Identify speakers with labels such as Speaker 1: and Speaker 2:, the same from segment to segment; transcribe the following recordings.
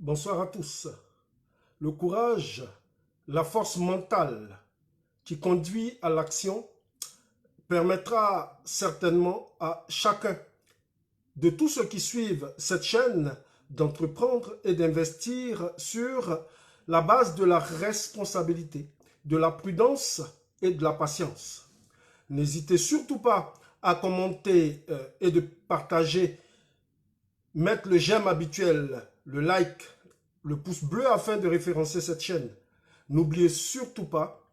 Speaker 1: Bonsoir à tous. Le courage, la force mentale qui conduit à l'action permettra certainement à chacun de tous ceux qui suivent cette chaîne d'entreprendre et d'investir sur la base de la responsabilité, de la prudence et de la patience. N'hésitez surtout pas à commenter et de partager, mettre le j'aime habituel, le like, le pouce bleu afin de référencer cette chaîne. N'oubliez surtout pas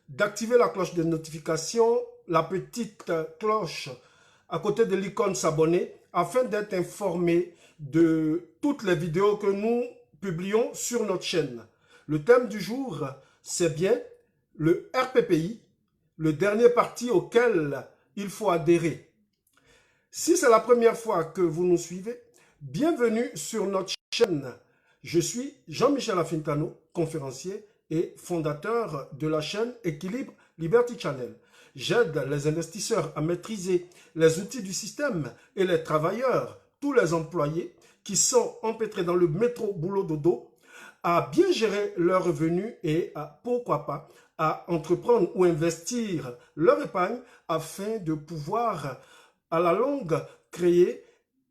Speaker 1: d'activer la cloche de notification, la petite cloche à côté de l'icône s'abonner afin d'être informé de toutes les vidéos que nous publions sur notre chaîne. Le thème du jour, c'est bien le RPPI, le dernier parti auquel il faut adhérer. Si c'est la première fois que vous nous suivez, bienvenue sur notre chaîne. Je suis Jean-Michel Afintano, conférencier et fondateur de la chaîne Équilibre Liberty Channel. J'aide les investisseurs à maîtriser les outils du système et les travailleurs, tous les employés qui sont empêtrés dans le métro boulot dodo, à bien gérer leurs revenus et à, pourquoi pas, à entreprendre ou investir leur épargne afin de pouvoir à la longue créer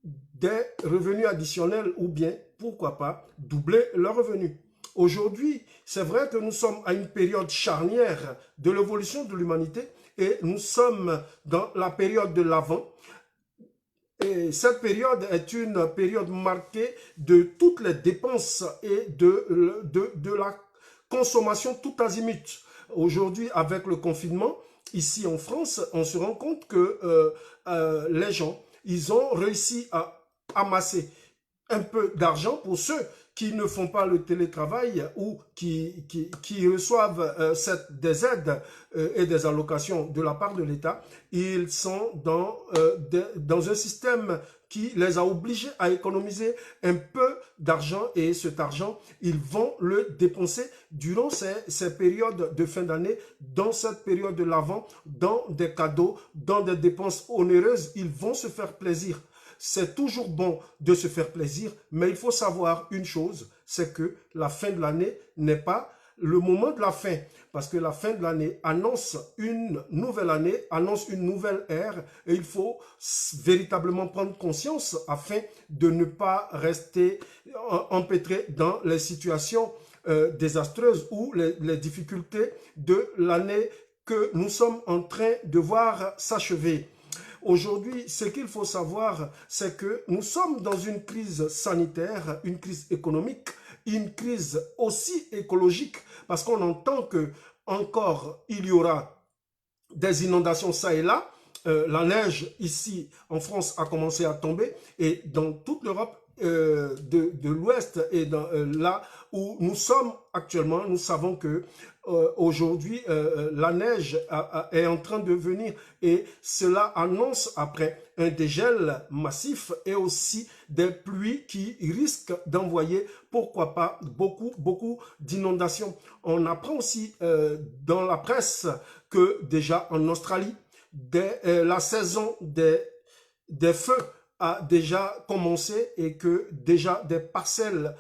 Speaker 1: des revenus additionnels ou bien, pourquoi pas, doubler leurs revenus. Aujourd'hui, c'est vrai que nous sommes à une période charnière de l'évolution de l'humanité et nous sommes dans la période de l'Avent. Et cette période est une période marquée de toutes les dépenses et de la consommation tout azimut. Aujourd'hui, avec le confinement, ici en France, on se rend compte que les gens, ils ont réussi à amasser un peu d'argent pour ceux qui ne font pas le télétravail ou qui reçoivent des aides et des allocations de la part de l'État. Ils sont dans un système qui les a obligés à économiser un peu d'argent et cet argent, ils vont le dépenser durant ces périodes de fin d'année, dans cette période de l'Avent, dans des cadeaux, dans des dépenses onéreuses. Ils vont se faire plaisir. C'est toujours bon de se faire plaisir, mais il faut savoir une chose, c'est que la fin de l'année n'est pas le moment de la fin, parce que la fin de l'année annonce une nouvelle année, annonce une nouvelle ère, et il faut véritablement prendre conscience afin de ne pas rester empêtré dans les situations désastreuses ou les difficultés de l'année que nous sommes en train de voir s'achever. Aujourd'hui, ce qu'il faut savoir, c'est que nous sommes dans une crise sanitaire, une crise économique, une crise aussi écologique, parce qu'on entend que encore il y aura des inondations ça et là. La neige ici en France a commencé à tomber et dans toute l'Europe de l'Ouest et là où nous sommes actuellement, nous savons que aujourd'hui la neige est en train de venir et cela annonce après un dégel massif et aussi des pluies qui risquent d'envoyer, pourquoi pas, beaucoup d'inondations. On apprend aussi dans la presse que déjà en Australie, la saison des feux a déjà commencé et que déjà des parcelles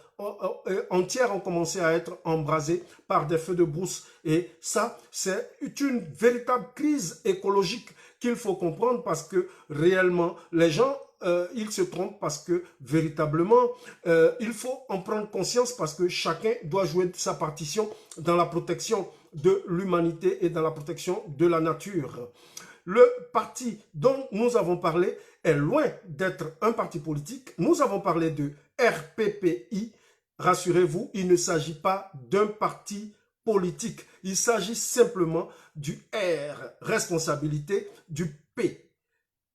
Speaker 1: entières ont commencé à être embrasées par des feux de brousse. Et ça, c'est une véritable crise écologique qu'il faut comprendre parce que réellement, les gens ils se trompent parce que véritablement, il faut en prendre conscience parce que chacun doit jouer sa partition dans la protection de l'humanité et dans la protection de la nature. Le parti dont nous avons parlé est loin d'être un parti politique. Nous avons parlé de RPPI. Rassurez-vous, il ne s'agit pas d'un parti politique. Il s'agit simplement du R, responsabilité, du P,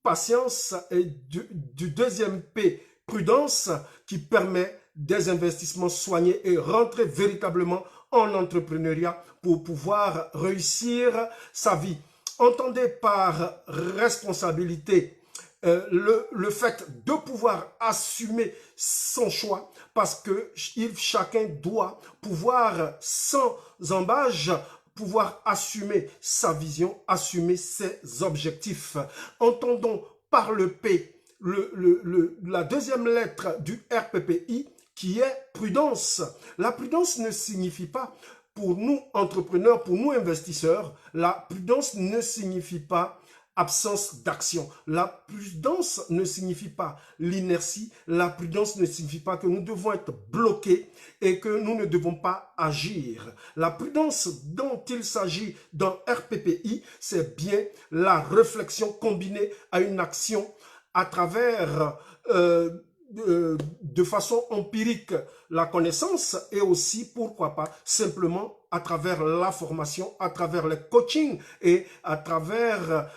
Speaker 1: patience et du deuxième P, prudence, qui permet des investissements soignés et rentrer véritablement en entrepreneuriat pour pouvoir réussir sa vie. Entendez par responsabilité le fait de pouvoir assumer son choix parce que chacun doit pouvoir sans embâche pouvoir assumer sa vision, assumer ses objectifs. Entendons par le P, la deuxième lettre du RPPI, qui est prudence. La prudence ne signifie pas, pour nous entrepreneurs, pour nous investisseurs, la prudence ne signifie pas absence d'action. La prudence ne signifie pas l'inertie. La prudence ne signifie pas que nous devons être bloqués et que nous ne devons pas agir. La prudence dont il s'agit dans RPPI, c'est bien la réflexion combinée à une action à travers de façon empirique la connaissance et aussi, pourquoi pas, simplement à travers la formation, à travers le coaching et à travers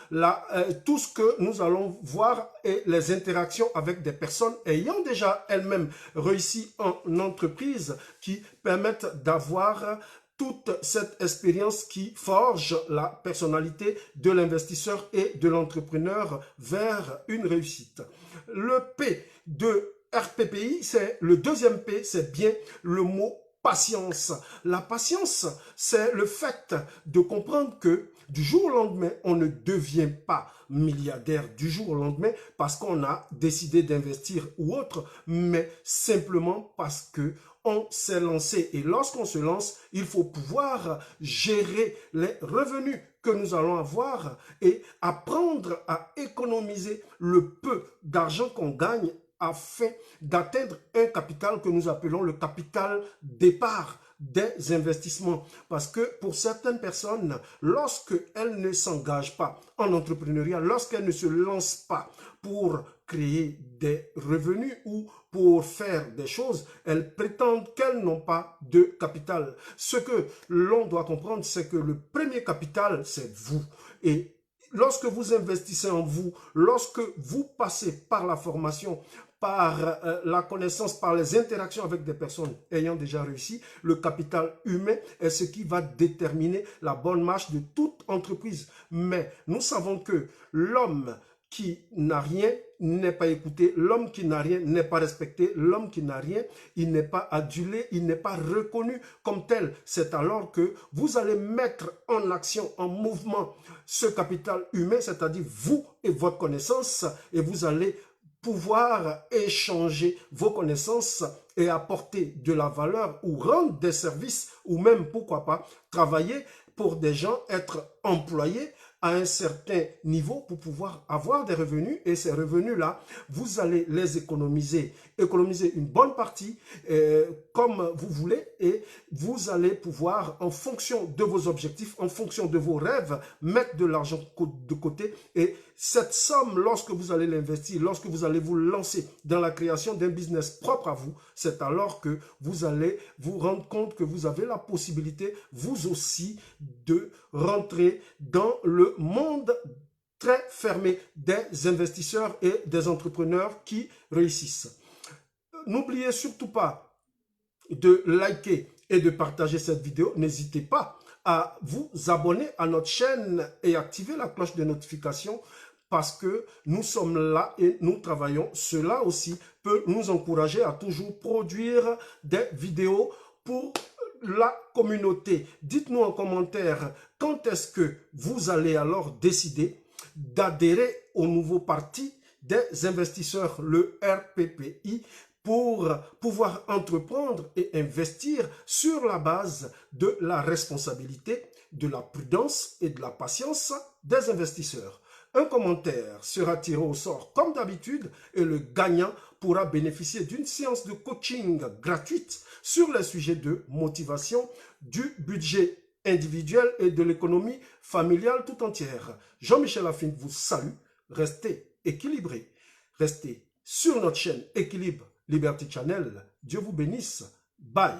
Speaker 1: tout ce que nous allons voir et les interactions avec des personnes ayant déjà elles-mêmes réussi en entreprise qui permettent d'avoir toute cette expérience qui forge la personnalité de l'investisseur et de l'entrepreneur vers une réussite. Le P de RPPI, c'est le deuxième P, c'est bien le mot patience. La patience, c'est le fait de comprendre que du jour au lendemain, on ne devient pas milliardaire du jour au lendemain parce qu'on a décidé d'investir ou autre, mais simplement parce que on s'est lancé. Et lorsqu'on se lance, il faut pouvoir gérer les revenus que nous allons avoir et apprendre à économiser le peu d'argent qu'on gagne afin d'atteindre un capital que nous appelons le capital départ des investissements. Parce que pour certaines personnes, lorsqu'elles ne s'engagent pas en entrepreneuriat, lorsqu'elles ne se lancent pas pour créer des revenus ou pour faire des choses, elles prétendent qu'elles n'ont pas de capital. Ce que l'on doit comprendre, c'est que le premier capital, c'est vous. Et lorsque vous investissez en vous, lorsque vous passez par la formation, par la connaissance, par les interactions avec des personnes ayant déjà réussi, le capital humain est ce qui va déterminer la bonne marche de toute entreprise. Mais nous savons que l'homme qui n'a rien n'est pas écouté, l'homme qui n'a rien n'est pas respecté, l'homme qui n'a rien, il n'est pas adulé, il n'est pas reconnu comme tel. C'est alors que vous allez mettre en action, en mouvement, ce capital humain, c'est-à-dire vous et votre connaissance, et vous allez pouvoir échanger vos connaissances et apporter de la valeur ou rendre des services ou même, pourquoi pas, travailler pour des gens, être employés à un certain niveau pour pouvoir avoir des revenus et ces revenus-là, vous allez les économiser une bonne partie comme vous voulez et vous allez pouvoir, en fonction de vos objectifs, en fonction de vos rêves, mettre de l'argent de côté et cette somme, lorsque vous allez l'investir, lorsque vous allez vous lancer dans la création d'un business propre à vous, c'est alors que vous allez vous rendre compte que vous avez la possibilité, vous aussi, de rentrer dans le monde très fermé des investisseurs et des entrepreneurs qui réussissent. N'oubliez surtout pas de liker et de partager cette vidéo. N'hésitez pas à vous abonner à notre chaîne et activer la cloche de notification parce que nous sommes là et nous travaillons. Cela aussi peut nous encourager à toujours produire des vidéos pour la communauté. Dites-nous en commentaire quand est-ce que vous allez alors décider d'adhérer au nouveau parti des investisseurs, le RPPI, pour pouvoir entreprendre et investir sur la base de la responsabilité, de la prudence et de la patience des investisseurs. Un commentaire sera tiré au sort comme d'habitude et le gagnant pourra bénéficier d'une séance de coaching gratuite sur les sujets de motivation, du budget individuel et de l'économie familiale tout entière. Jean-Michel Afine vous salue. Restez équilibrés. Restez sur notre chaîne Équilibre Liberty Channel. Dieu vous bénisse. Bye.